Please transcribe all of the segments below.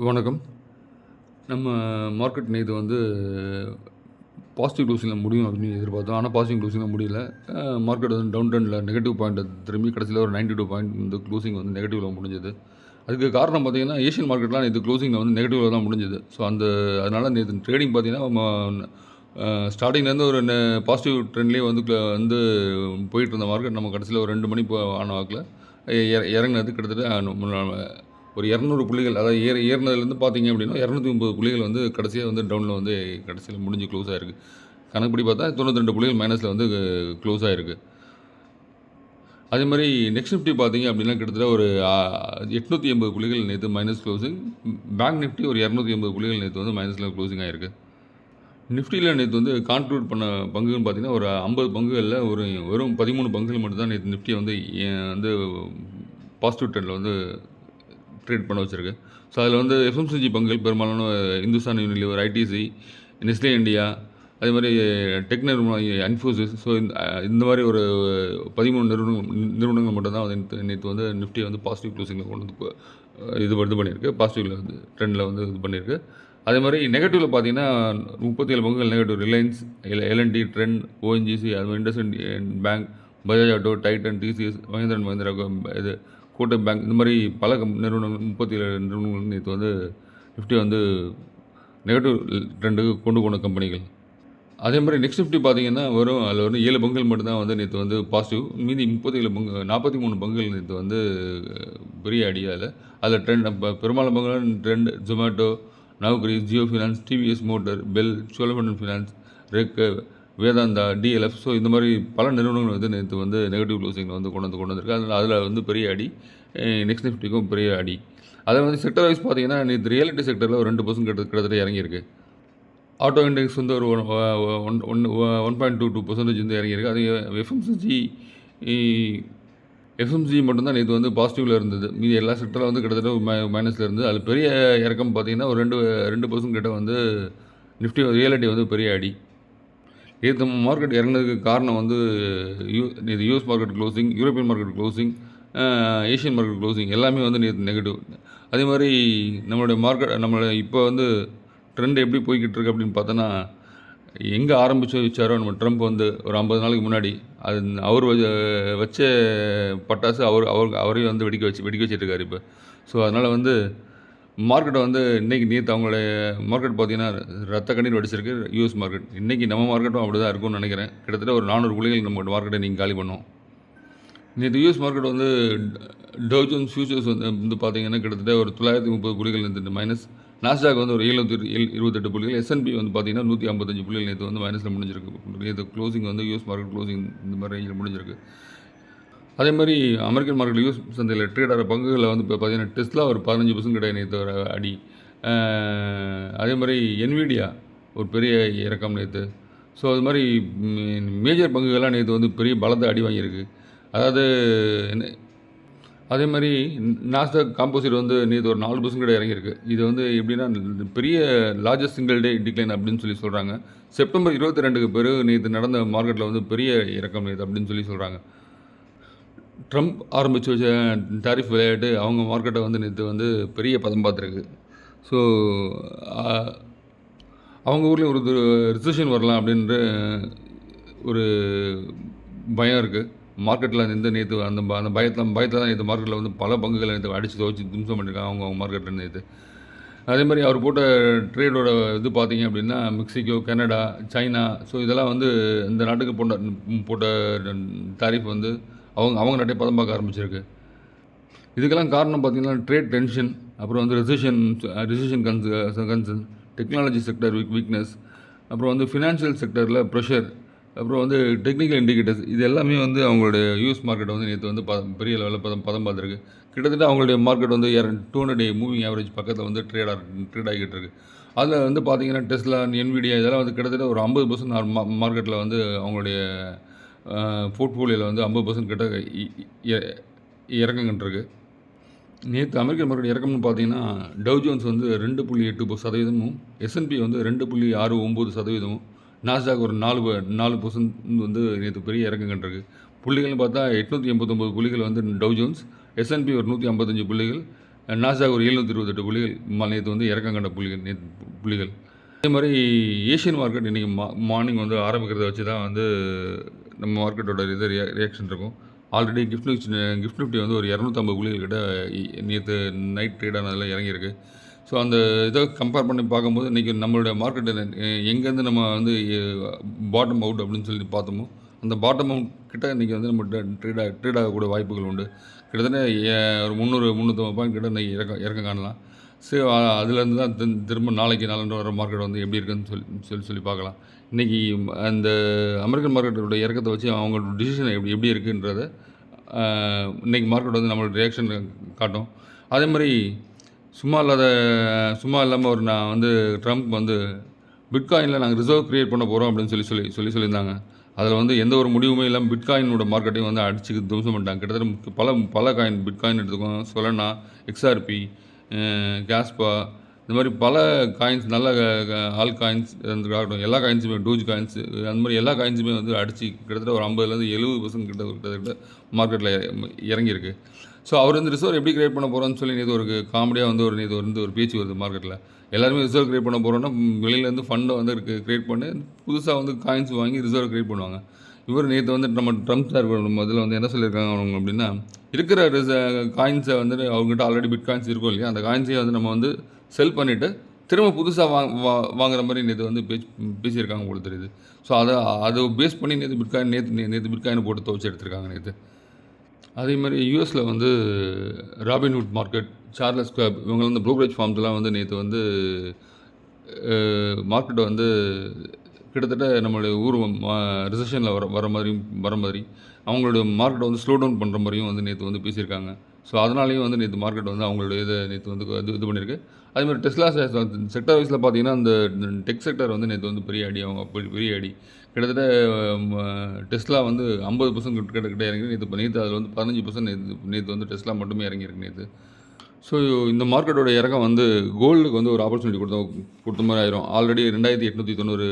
வணக்கம். நம்ம மார்க்கெட் நேத்து வந்து பாசிட்டிவ் க்ளோசிங்கில முடியும் அப்படின்னு எதிர்பார்த்தோம். ஆனா பாசிட்டிவ் க்ளோசிங்கில முடியல. மார்க்கெட் வந்து டவுன் ட்ரெண்ட்ல நெகட்டிவ் பாயிண்ட்ட திரும்பி கடைசியில ஒரு 92 பாயிண்ட் வந்து க்ளோசிங் வந்து நெகட்டிவ்ல முடிஞ்சது. அதுக்கு காரணம் பார்த்தீங்கன்னா, ஏசியன் மார்க்கெட்லாம் நேத்து க்ளோசிங்கில வந்து நெகட்டிவ்ல தான் முடிஞ்சது. ஸோ அதனால நேத்து ட்ரேடிங் பார்த்தீங்கன்னா, ஸ்டார்ட்டிங்லேருந்து ஒரு பாசிட்டிவ் ட்ரெண்ட்லேயே வந்து போயிட்டு இருந்த மார்க்கெட் நம்ம கடைசியில ஒரு 2 மணி ஆன வாக்குல இறங்குனது கிட்டத்தட்ட ஒரு 200 புள்ளிகள், அதாவது ஏறுனதுலேருந்து பார்த்தீங்க அப்படின்னா 230 புள்ளிகள் வந்து கடைசியா வந்து டவுன்ல வந்து கடைசியில முடிஞ்சு க்ளோஸ் ஆயிருக்கு. கணக்குப்படி பார்த்தா 92 புள்ளிகள் மைனஸ்ல வந்து க்ளோஸ் ஆயிருக்கு. அதே மாரி நெக்ஸ்ட் நிஃப்டி பார்த்தீங்க அப்படின்னா கிட்டத்தட்ட ஒரு 880 புள்ளிகள் நேத்து மைனஸ் க்ளோசிங். பேங்க் நிஃப்டி ஒரு 280 புள்ளிகள் நேத்து வந்து மைனஸ்ல க்ளோசிங் ஆயிருக்கு. நிஃப்டியில் நேற்று வந்து கான்ட்ரிபியூட் பண்ண பங்குன்னு பார்த்தீங்கன்னா ஒரு 50 பங்குகளில் வெறும் 13 பங்குகள் மட்டும்தான் நேற்று நிஃப்டியை வந்து பாசிட்டிவ் ட்ரெண்டில் வந்து ட்ரேட் பண்ண வச்சுருக்கு. ஸோ அதில் வந்து எஃப்எம்சிஜி பங்குகள் பெரும்பாலான Hindustan Unilever, ITC, Nestle India, அதே மாதிரி டெக் நிறுவனம் இன்ஃபோசிஸ், ஸோ இந்த மாதிரி ஒரு 13 நிறுவனங்கள் மட்டும்தான் வந்து நேற்று வந்து நிஃப்டியை வந்து பாசிட்டிவ் க்ளோசிங்கில் கொண்டு வந்து இது பண்ணியிருக்கு, பாசிட்டிவில் வந்து ட்ரெண்டில் வந்து இது பண்ணியிருக்கு. அதே மாதிரி நெகட்டிவில் பார்த்தீங்கன்னா 37 பங்குகள் negative. Reliance, LNT, Trent, ONGC, அது மாதிரி IndusInd bank, Bajaj auto, Titan, TCS, Mahindra and Mahindra, இது கோட்டக் பேங்க், இந்த மாதிரி பல நிறுவனங்கள் 37 நிறுவனங்கள் நேற்று வந்து நிஃப்டி வந்து நெகட்டிவ் ட்ரெண்டுக்கு கொண்டு போன கம்பெனிகள். அதே மாதிரி நெக்ஸ்ட் நிஃப்டி பார்த்தீங்கன்னா அதில் வந்து 7 பங்குகள் மட்டும்தான் வந்து நேற்று வந்து பாசிட்டிவ். மீதி 43 பங்குகள் நேற்று வந்து பெரிய அடி. அதில் ட்ரெண்ட் பெரும்பாலான பங்குகள் trend, Zomato, Naukri, Jio finance, TVS motor, BEL, Cholamandalam finance, REC, Vedanta, DLF, so இந்த மாதிரி பல நிறுவனங்கள் வந்து நேற்று வந்து நெகட்டிவ் க்ளோசிங்கில் வந்து கொண்டு வந்திருக்கு. அதில் வந்து பெரிய அடி. நெக்ஸ்ட் நிஃப்டிக்கும் பெரிய அடி. அதில் வந்து செக்டர் வைஸ் பார்த்தீங்கன்னா நேற்று ரியலிட்டி செக்டரில் ஒரு 2% கிட்டத்தட்ட இறங்கியிருக்கு. ஆட்டோ இண்டெக்ஸ் வந்து ஒரு 1.22% வந்து இறங்கியிருக்கு. அது எஃப்எம்சிஜி மட்டும்தான் நேற்று வந்து பாசிட்டிவில் இருந்தது. மீதி எல்லா செக்டரில் வந்து கிட்டத்தட்ட மைனஸில் இருந்தது. அதில் பெரிய இறக்கம் பார்த்தீங்கன்னா ஒரு 2% கிட்ட வந்து நிஃப்டி ரியாலிட்டி வந்து பெரிய அடி. நேற்று மார்க்கெட் இறங்கினதுக்கு காரணம் வந்து நேற்று US market closing, European market closing, Asian market closing எல்லாமே வந்து நேற்று நெகட்டிவ். அதே மாதிரி நம்மளுடைய இப்போ வந்து ட்ரெண்ட் எப்படி போய்கிட்டு இருக்கு அப்படின்னு பார்த்தோன்னா, எங்கே ஆரம்பித்து வச்சாரோ நம்ம ட்ரம்ப் வந்து ஒரு 50 நாளைக்கு முன்னாடி, அது அவர் வச்ச பட்டாசு அவரையும் வந்து வெடிக்க வச்சுட்டு இருக்காரு இப்போ. ஸோ அதனால் வந்து மார்க்கெட்டை வந்து நேற்று அவங்களுடைய மார்க்கெட் பார்த்தீங்கன்னா ரத்த கண்ணீர் வடிச்சிருக்கு யூஎஸ் மார்க்கெட். இன்றைக்கி நம்ம மார்க்கெட்டும் அப்படி தான் இருக்கும்னு நினைக்கிறேன். கிட்டத்தட்ட ஒரு 400 புள்ளிகள் நம்ம மார்க்கெட்டை நீங்கள் காலி பண்ணோம். நேற்று யூஎஸ் மார்க்கெட் வந்து டவ் ஜோன்ஸ் ஃபியூச்சர்ஸ் வந்து பார்த்தீங்கன்னா கிட்டத்தட்ட ஒரு 930 புள்ளிகள் இருந்துட்டு மைனஸ். நாஸ்டாக் வந்து ஒரு 728 புள்ளிகள். எஸ்என்பி வந்து பார்த்தீங்கன்னா 155 புள்ளிகள் நேற்று வந்து மைனஸில் முடிஞ்சிருக்கு. நேற்று க்ளோசிங் வந்து யூஎஸ் மார்க்கெட் க்ளோசிங் இந்த மாதிரி ரேஞ்சில் முடிஞ்சிருக்கு. அதே மாதிரி அமெரிக்கன் மார்க்கெட் யூஎஸ் சந்தையில் ட்ரேட் ஆகிற பங்குகளில் வந்து இப்போ பார்த்தீங்கன்னா டெஸ்லா ஒரு 15% கிடையாது நேற்று ஒரு அடி. அதே மாதிரி என்விடியா ஒரு பெரிய இறக்கம் நேற்று. ஸோ அது மாதிரி மேஜர் பங்குகள்லாம் நேற்று வந்து பெரிய பலத்தை அடி வாங்கியிருக்கு. அதாவது அதே மாதிரி நாஸ்டாக் காம்போசிட் வந்து நேற்று ஒரு 4% கூட இறங்கியிருக்கு. இது வந்து எப்படின்னா பெரிய லார்ஜஸ்ட் சிங்கிள் டே டிக்ளைன் அப்படின்னு சொல்லி சொல்கிறாங்க. செப்டம்பர் 22க்கு பிறகு நேற்று நடந்த மார்க்கெட்டில் வந்து பெரிய இறக்கம் நேற்று அப்படின்னு சொல்லி சொல்கிறாங்க. ட்ரம்ப் ஆரம்பித்து வச்ச டாரிஃப் விளையாட்டு அவங்க மார்க்கெட்டை வந்து நேற்று வந்து பெரிய பதம் பார்த்துருக்கு. ஸோ அவங்க ஊர்லேயும் ஒரு ரிசெஷன் வரலாம் அப்படின்ற ஒரு பயம் இருக்குது மார்க்கெட்டில். நேற்று அந்த பயத்தில் தான் நேற்று மார்க்கெட்டில் வந்து பல பங்குகளை நேற்று அடித்து துவச்சி திம்சம் பண்ணியிருக்காங்க அவங்க மார்க்கெட்டில் நேற்று. அதே மாதிரி அவர் போட்ட ட்ரேடோட இது பார்த்தீங்க அப்படின்னா மெக்சிகோ, கனடா, சைனா, ஸோ இதெல்லாம் வந்து இந்த நாட்டுக்கு போட்ட டாரிஃப் வந்து அவங்க நாட்டை பதம் பார்க்க ஆரம்பிச்சிருக்கு. இதுக்கெல்லாம் காரணம் பார்த்திங்கன்னா ட்ரேட் டென்ஷன், அப்புறம் வந்து recession concern, technology sector weakness, அப்புறம் வந்து ஃபினான்ஷியல் செக்டரில் ப்ரெஷர், அப்புறம் வந்து டெக்னிக்கல் இண்டிகேட்டர்ஸ், இது எல்லாமே வந்து அவங்களுடைய யூஎஸ் மார்க்கெட்டை வந்து நேற்று வந்து பெரிய லெவலில் பதம் பார்த்துருக்கு. கிட்டத்தட்ட அவங்களுடைய மார்க்கெட் வந்து 200 மூவிங் ஆவரேஜ் பக்கத்தில் வந்து ட்ரேட் ஆகிட்டு இருக்குது. அதில் வந்து பார்த்திங்கன்னா டெஸ்லா, என்விடியா இதெல்லாம் வந்து கிட்டத்தட்ட ஒரு 50% மார்க்கெட்டில் வந்து அவங்களுடைய போர்ட்ஃபோலியோவில் வந்து 50% கிட்ட இறக்கங்கன்றிருக்கு. நேற்று அமெரிக்கன் மார்க்கெட் இறக்கம்னு பார்த்தீங்கன்னா டவ் ஜோன்ஸ் வந்து 2.8%, எஸ்என்பி வந்து 2.69%, நாஸ்டாக் ஒரு 4% வந்து நேற்று பெரிய இறக்கங்கன்றிருக்கு. புள்ளிகள்னு பார்த்தா 889 புள்ளிகள் வந்து டவ் ஜோன்ஸ், எஸ்என்பி ஒரு 155 புள்ளிகள், நாஸ்டாக் ஒரு 728 புள்ளிகள் நேற்று வந்து இறக்கம் கண்ட புள்ளிகள். அதே மாதிரி ஏஷியன் மார்க்கெட் இன்றைக்கி மார்னிங் வந்து ஆரம்பிக்கிறத வச்சு தான் வந்து நம்ம மார்க்கெட்டோட ரியாக்ஷன் இருக்கும். ஆல்ரெடி கிஃப்ட் நிஃப்டி வந்து ஒரு 250 புள்ளிகள் கிட்ட நேற்று நைட் ட்ரேட் ஆனதில் இறங்கியிருக்கு. ஸோ அந்த இதை கம்பேர் பண்ணி பார்க்கும்போது இன்றைக்கி நம்மளுடைய மார்க்கெட்டு எங்கேருந்து நம்ம வந்து பாட்டம் அவுட் அப்படின்னு சொல்லி பார்த்தோமோ அந்த பாட்டம் அவுட் கிட்ட இன்றைக்கி வந்து நம்ம ட்ரேட் ஆகக்கூடிய வாய்ப்புகள் உண்டு. கிட்டத்தட்ட ஒரு 350 பாயிண்ட் கிட்ட இன்றைக்கி இறக்கம் காணலாம். ஸோ அதுலேருந்து தான் திரும்ப நாளைக்கு நாளன்று வர மார்க்கெட் வந்து எப்படி இருக்குன்னு சொல்லி பார்க்கலாம். இன்றைக்கி அந்த அமெரிக்கன் மார்க்கெட்டோட இறக்கத்தை வச்சு அவங்களோட டிசிஷன் எப்படி இருக்குன்றத இன்றைக்கி மார்க்கெட் வந்து நம்மளோட ரியாக்ஷன் காட்டும். அதே மாதிரி சும்மா இல்லாமல் நான் வந்து ட்ரம்ப் வந்து பிட்காயினில் நாங்கள் ரிசர்வ் க்ரியேட் பண்ண போகிறோம் அப்படின்னு சொல்லியிருந்தாங்க. அதில் வந்து எந்த ஒரு முடிவுமே இல்லாமல் பிட்காயினோட மார்க்கெட்டையும் வந்து அடிச்சு துவம்சம் பண்ணிட்டாங்க. கிட்டத்தட்ட பல காயின் பிட்காயின் எடுத்துக்கோங்க, சொலனா, XRP, கேஸ்பா, இந்த மாதிரி பல காயின்ஸ் நல்ல ஆல் காயின்ஸ் இருக்கட்டும், எல்லா காயின்ஸுமே டூஜ் காயின்ஸ் அந்த மாதிரி எல்லா காயின்ஸுமே வந்து அடித்து கிட்டத்தட்ட ஒரு 50% 70% கிட்டத்தட்ட மார்க்கெட்டில் இறங்கியிருக்கு. ஸோ அவர் வந்து ரிசர்வ் எப்படி கிரியேட் பண்ண போகிறோன்னு சொல்லி நேற்று ஒரு காமெடியாக வந்து ஒரு பேச்சு வருது மார்க்கெட்டில். எல்லாருமே ரிசர்வ் கிரியேட் பண்ண போகிறோன்னா வெளியிலேருந்து ஃபண்டை வந்து கிரியேட் பண்ணி புதுசாக வந்து காயின்ஸ் வாங்கி ரிசர்வ் கிரியேட் பண்ணுவாங்க. இவர் நேற்று வந்து நம்ம ட்ரம்ப் சார் முதல்ல வந்து என்ன சொல்லியிருக்காங்க அவங்க அப்படின்னா, இருக்கிற காயின்ஸை வந்து அவங்ககிட்ட ஆல்ரெடி பிட் காயின்ஸ் இருக்கும் இல்லையா, அந்த காயின்ஸையே வந்து நம்ம வந்து செல் பண்ணிவிட்டு திரும்ப புதுசாக வாங்குற மாதிரி நேற்று வந்து பேசியிருக்காங்க போல தெரியுது. ஸோ அதை பேஸ் பண்ணி நேற்று பிட்காயினை போட்டு துவச்சி எடுத்திருக்காங்க நேற்று. அதே மாதிரி யூஎஸில் வந்து ராபின்ஹுட் மார்க்கெட், சார்லஸ் ஸ்குவாப் இவங்க வந்து ப்ரோக்கரேஜ் ஃபார்ம்ஸ்லாம் வந்து நேற்று வந்து மார்க்கெட்டை வந்து கிட்டத்தட்ட நம்மளுடைய ஊர் ரிசெஷனில் வர மாதிரி அவங்களுடைய மார்க்கெட்டை வந்து ஸ்லோ டவுன் பண்ணுற மாதிரியும் வந்து நேற்று வந்து பேசியிருக்காங்க. ஸோ அதனாலேயும் வந்து நேற்று மார்க்கெட் வந்து அவங்களுடைய இதை நேற்று வந்து இது பண்ணியிருக்கு. அதேமாதிரி டெஸ்லா செக்டர் வைஸில் பார்த்தீங்கன்னா அந்த டெக் செக்டர் வந்து நேற்று வந்து பெரிய அடி கிட்டத்தட்ட டெஸ்லா வந்து 50% கிட்ட இறங்கி நேற்று அதில் வந்து 15% நேற்று வந்து டெஸ்லா மட்டுமே இறங்கியிருக்கு நேற்று. ஸோ இந்த மார்க்கெட்டோட இறக்கம் வந்து கோல்டுக்கு வந்து ஒரு ஆப்பர்ச்சுனிட்டி கொடுத்த மாதிரி ஆயிரும். ஆல்ரெடி $2,890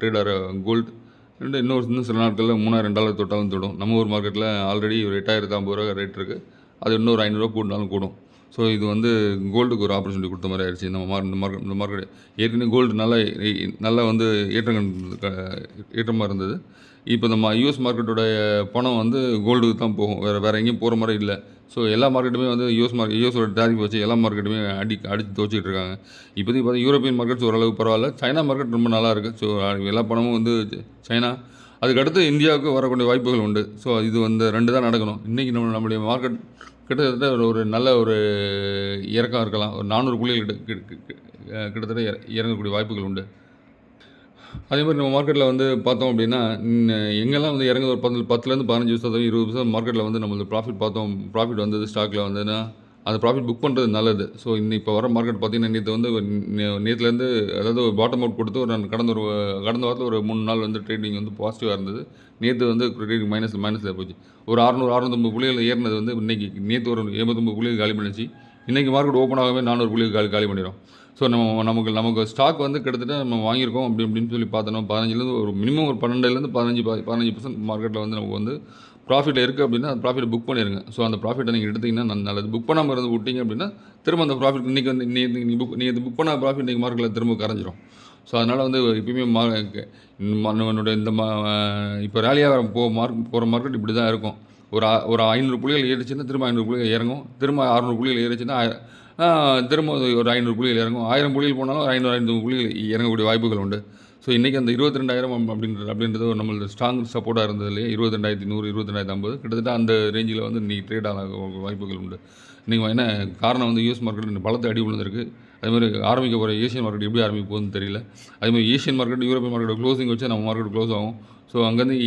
ட்ரேட் ஆகிற கோல்டு இன்னும் சில நாட்களில் $3,000 தொட்டாலும் தொடும். நம்ம ஊர் மார்க்கெட்டில் ஆல்ரெடி ஒரு $8,050 ரேட் இருக்குது. அது இன்னொரு $500 கூட்டினாலும் கூடும். ஸோ இது வந்து கோல்டுக்கு ஒரு ஆப்பர்ச்சுனிட்டி கொடுத்த மாதிரி ஆயிடுச்சு. இந்த மார்க்கெட் ஏற்கனவே கோல்டு நல்லா வந்து ஏற்றமாக இருந்தது. இப்போ நம்ம யூஎஸ் மார்க்கெட்டோட பணம் வந்து கோல்டுக்கு தான் போகும், வேறு எங்கேயும் போகிற மாதிரி இல்லை. ஸோ எல்லா மார்க்கெட்டுமே வந்து யூஎஸோட டேரிஃப் வச்சு எல்லா மார்க்கெட்டுமே அடித்து துவச்சிக்கிட்டு இருக்காங்க. இப்போதைக்கு பார்த்தா யூரோப்பியன் மார்க்கெட்ஸ் ஓரளவுக்கு பரவாயில்ல. சைனா மார்க்கெட் ரொம்ப நல்லா இருக்குது. ஸோ எல்லா பணமும் வந்து சைனா, அதுக்கடுத்து இந்தியாவுக்கு வரக்கூடிய வாய்ப்புகள் உண்டு. ஸோ இது வந்து 2 தான் நடக்கணும். இன்றைக்கி நம்மளுடைய மார்க்கெட் கிட்டத்தட்ட ஒரு நல்ல ஒரு இறக்கம் இருக்கலாம். ஒரு 400 புள்ளிகள் கிட்டத்தட்ட இறங்கக்கூடிய வாய்ப்புகள் உண்டு. அதே மாதிரி நம்ம மார்க்கெட்டில் வந்து பார்த்தோம் அப்படின்னா எங்கெல்லாம் வந்து இறங்குது ஒரு 10-15% 20% மார்க்கெட்டில் வந்து நம்மளுக்கு ப்ராஃபிட் வந்தது ஸ்டாக்கில் வந்ததுன்னா அந்த ப்ராஃபிட் புக் பண்ணுறது நல்லது. ஸோ இப்போ வர மார்க்கெட் பார்த்திங்கன்னா நேற்று வந்து நேற்றுலேருந்து அதாவது ஒரு பாட்டம் அவுட் கொடுத்து கடந்த வாரத்தில் ஒரு 3 நாள் வந்து ட்ரேடிங் வந்து பாசிட்டிவாக இருந்தது. நேற்று வந்து ட்ரேடிங் மைனஸில் போச்சு. ஒரு 650 புள்ளிகள் ஏறினது வந்து நேற்று ஒரு 79 புள்ளிகள் காலி பண்ணிச்சு. இன்றைக்கி மார்க்கெட் ஓப்பன் ஆகவே 400 புள்ளிகள் காலி பண்ணிடும். ஸோ நமக்கு ஸ்டாக் வந்து கிட்டத்தட்ட நம்ம வாங்கியிருக்கோம் அப்படின்னு சொல்லி பார்த்தோன்னா 15 ஒரு மினிமம் ஒரு 12% 15% மார்க்கெட்டில் வந்து நமக்கு வந்து ப்ராஃபிட்டில் இருக்குது அப்படின்னா அந்த ப்ராஃபிட்டை புக் பண்ணிடுங்க. ஸோ அந்த ப்ராஃபிட்டை நீங்கள் எடுத்திங்கன்னா நல்லது. புக் பண்ணாமல் இருந்து விட்டீங்க அப்படின்னா திரும்ப அந்த ப்ராஃபிட் இன்றைக்கி வந்து நீங்கள் புக் பண்ண ப்ராஃபிட் இன்றைக்கி மார்க்கெட்டில் திரும்ப கரைஞ்சிரும். ஸோ அதனால் வந்து எப்பயுமே என்னுடைய இப்போ ரேலியாக போகிற மார்க்கெட் இப்படி தான் இருக்கும். ஒரு 500 புள்ளிகள் ஏறிச்சுன்னா திரும்ப 500 புள்ளிகள் இறங்கும். திரும்ப 600 புள்ளிகள் ஏறிச்சுன்னா திரும்ப ஒரு 500 புள்ளிகள் இறங்கும். 1000 புள்ளிகள் போனாலும் 500 புள்ளிகள் இறங்கக்கூடிய வாய்ப்புகள் உண்டு. ஸோ இன்றைக்கி அந்த 22,000 அப்படின்றது நம்மளோட ஸ்ட்ராங் சப்போர்ட்டாக இருந்தது இல்லையா, 22,100 22,050 கிட்டத்தட்ட அந்த ரேஞ்சில் வந்து இன்றைக்கி ட்ரேட் ஆக வாய்ப்புகள் உண்டு. இன்றைக்கி என்ன காரணம் வந்து யூஎஸ் மார்க்கெட் பலத்தை அடி விழுந்திருக்கு. அதுமாதிரி ஆரம்பிக்க போகிற ஏஷியன் மார்க்கெட் எப்படி ஆரம்பிக்க போகுதுன்னு தெரியல. அதுமாதிரி Asian market European market closing வச்சு நம்ம மார்க்கெட் க்ளோஸ் ஆகும். ஸோ அங்கேருந்து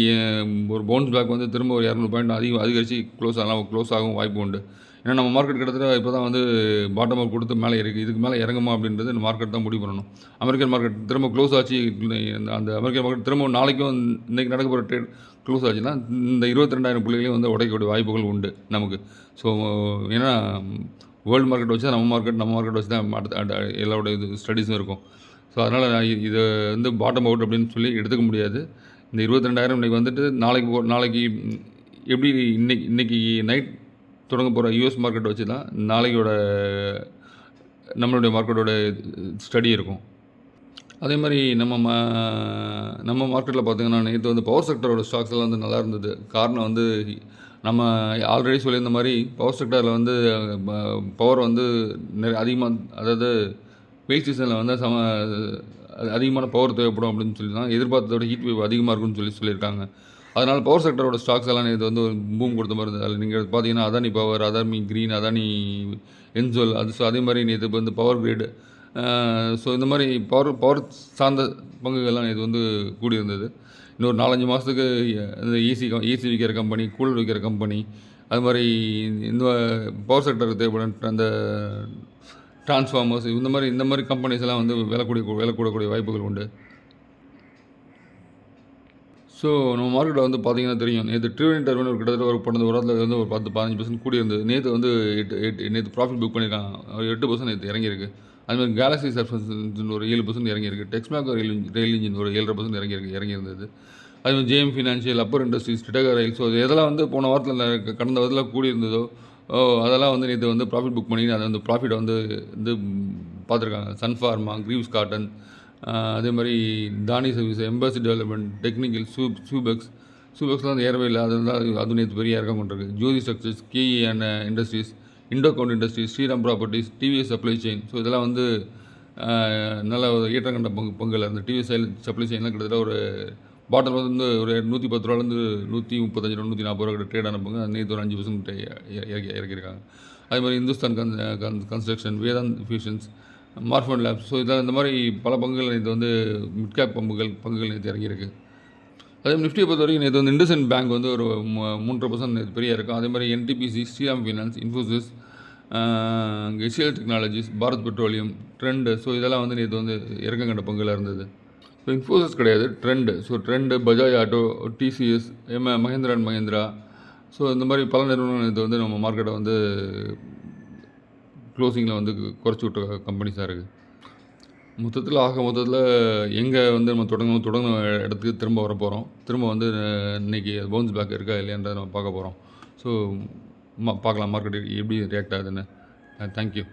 ஒரு பவுன்ஸ் பேக் வந்து திரும்ப ஒரு 200 பாயிண்ட் அதிகரித்து க்ளோஸ் ஆகும் வாய்ப்பு உண்டு. ஏன்னா நம்ம மார்க்கெட் கிட்டத்தட்ட இப்போ தான் வந்து பாட்டம் அப் கொடுத்து மேலே இருக்குது. இதுக்கு மேலே இறங்குமா அப்படின்றது இந்த மார்க்கெட் தான் முடிவு பண்ணணும். அமெரிக்கன் மார்க்கெட் திரும்ப க்ளோஸ் ஆச்சு. அந்த அமெரிக்கன் மார்க்கெட் திரும்ப நாளைக்கும் இன்றைக்கி நடக்க போகிற ட்ரேட் க்ளோஸ் ஆச்சுன்னா இந்த 22,000 புள்ளிகளையும் வந்து உடைக்கக்கூடிய வாய்ப்புகள் உண்டு நமக்கு. ஸோ ஏன்னா வேர்ல்டு மார்க்கெட் வச்சு தான் நம்ம மார்க்கெட் வச்சு தான் எல்லாரோட இது ஸ்டடீஸும் இருக்கும். ஸோ அதனால் இதை வந்து பாட்டம் அவுட் அப்படின்னு சொல்லி எடுத்துக்க முடியாது. இந்த 22,000 இன்றைக்கி வந்துட்டு நாளைக்கு எப்படி இன்றைக்கி நைட் தொடங்க போகிற யூஎஸ் மார்க்கெட் வச்சு தான் நாளைக்கோட நம்மளுடைய மார்க்கெட்டோட ஸ்டடி இருக்கும். அதே மாதிரி நம்ம மார்க்கெட்டில் பார்த்திங்கன்னா நேற்று வந்து பவர் செக்டரோட ஸ்டாக்ஸ் எல்லாம் வந்து நல்லா இருந்தது. காரணம் வந்து நம்ம ஆல்ரெடி சொல்லியிருந்த மாதிரி பவர் செக்டரில் வந்து பவர் வந்து அதிகமாக, அதாவது வெயில் சீசனில் வந்து அதிகமான பவர் தேவைப்படும் அப்படின்னு சொல்லி தான் எதிர்பார்த்ததோட ஹீட் வேவ் அதிகமாக இருக்குன்னு சொல்லியிருக்காங்க. அதனால் பவர் செக்டரோட ஸ்டாக்ஸ் எல்லாம் இது வந்து ஒரு பூம் கொடுத்த மாதிரி இருந்தது. அதில் நீங்கள் பார்த்தீங்கன்னா அதானி பவர், அதானி க்ரீன், அதானி என்சோல், அதே மாதிரி நேற்று வந்து பவர் கிரிட், ஸோ இந்த மாதிரி பவர் சார்ந்த பங்குகள்லாம் இது வந்து கூடியிருந்தது. இன்னொரு 4-5 மாதத்துக்கு இந்த ஏசி விற்கிற கம்பெனி, கூலர் விற்கிற கம்பெனி, அது மாதிரி இந்த பவர் செக்டருக்கு தேவைப்படும் அந்த டிரான்ஸ்ஃபார்மர்ஸ், இந்த மாதிரி கம்பெனிஸ் எல்லாம் வந்து விலை கூடக்கூடிய வாய்ப்புகள் உண்டு. ஸோ நம்ம மார்க்கெட்டில் வந்து பார்த்திங்கன்னா தெரியும், நேற்று ட்ரிவன் டர்பைன் ஒரு கிட்டத்தட்ட ஒரு ஒரு வாரத்தில் வந்து ஒரு 10-15% கூடி இருந்தது. நேற்று வந்து நேற்று ப்ராஃபிட் புக் பண்ணியிருக்காங்க. 8% நேற்று இறங்கியிருக்கு. அதுமாதிரி கேலக்ஸி சர்ஃபேஸ் ஒரு 7% இறங்கியிருக்கு. டெக்ஸ்மேக் ரயில் இன்ஜின் ஒரு 7% இறங்கியிருந்தது. அதுமாதிரி ஜேஎம் ஃபினான்ஷியல், அப்பர் இண்டஸ்ட்ரீஸ், டிடகர் ரயில், ஸோ எதெல்லாம் வந்து போன வாரத்தில் கடந்த வாரத்தில் கூடி இருந்ததோ அதெல்லாம் வந்து நேற்று வந்து ப்ராஃபிட் புக் பண்ணி அதை வந்து ப்ராஃபிட்டை வந்து பார்த்துருக்காங்க. சன்ஃபார்மா, கிரீவ்ஸ் காட்டன், அதே மாதிரி Dhani service, embassy development, technical, சூபெக்ஸ்லாம் வந்து ஏறவே இல்லை. அது நேற்று பெரிய இறக்கம் கொண்டிருக்கு. Jyoti structures, KE and industries, Indo Count industries, Shriram properties, TVS supply chain, so இதெல்லாம் வந்து நல்ல ஒரு ஏற்றம் கண்ட பங்குகள். அந்த டிவிஎஸ் சப்ளை செயின்லாம் கிட்டத்தட்ட ஒரு பாட்டில் வந்து ஒரு 110 ரூபாலேருந்து 135 ரூபா, 140 ரூபா ட்ரேட் ஆன பங்கு நேற்று ஒரு 5% இறக்கியிருக்காங்க. அதே மாதிரி Hindustan construction, Vedant fusions, Marfan labs, so இந்த மாதிரி பல பங்குகள் நேற்று வந்து மிட் கேப் பங்குகள் நேற்று இறங்கியிருக்கு. அதே மாதிரி நிஃப்டியை பொறுத்த வரைக்கும் நேற்று வந்து இண்டஸ்இண்ட் பேங்க் வந்து ஒரு 3% நேற்று பெரிய இருக்கும். அதே மாதிரி NTPC, Shriram finance, Infosys, HCL technologies, Bharat petroleum, Trent, so இதெல்லாம் வந்து நேற்று வந்து இறக்கம் கண்ட பங்குகளாக இருந்தது. ஸோ இன்ஃபோசிஸ் கிடையாது, trend. So trend, Bajaj auto, TCS, Mahindra and Mahindra, so இந்த மாதிரி பல நிறுவனங்கள் இது வந்து நம்ம மார்க்கெட்டை வந்து க்ளோசிங்கில் வந்து குறைச்சி விட்ட கம்பெனிஸாக இருக்குது. மொத்தத்தில் எங்கே வந்து நம்ம தொடங்கின இடத்துக்கு திரும்ப வர போகிறோம். திரும்ப வந்து இன்றைக்கி பவுன்ஸ் பேக் இருக்கா இல்லையான்றதை நம்ம பார்க்க போகிறோம். ஸோ பார்க்கலாம் மார்க்கெட் எப்படி ரியாக்ட் ஆகுதுன்னு. தேங்க்யூ.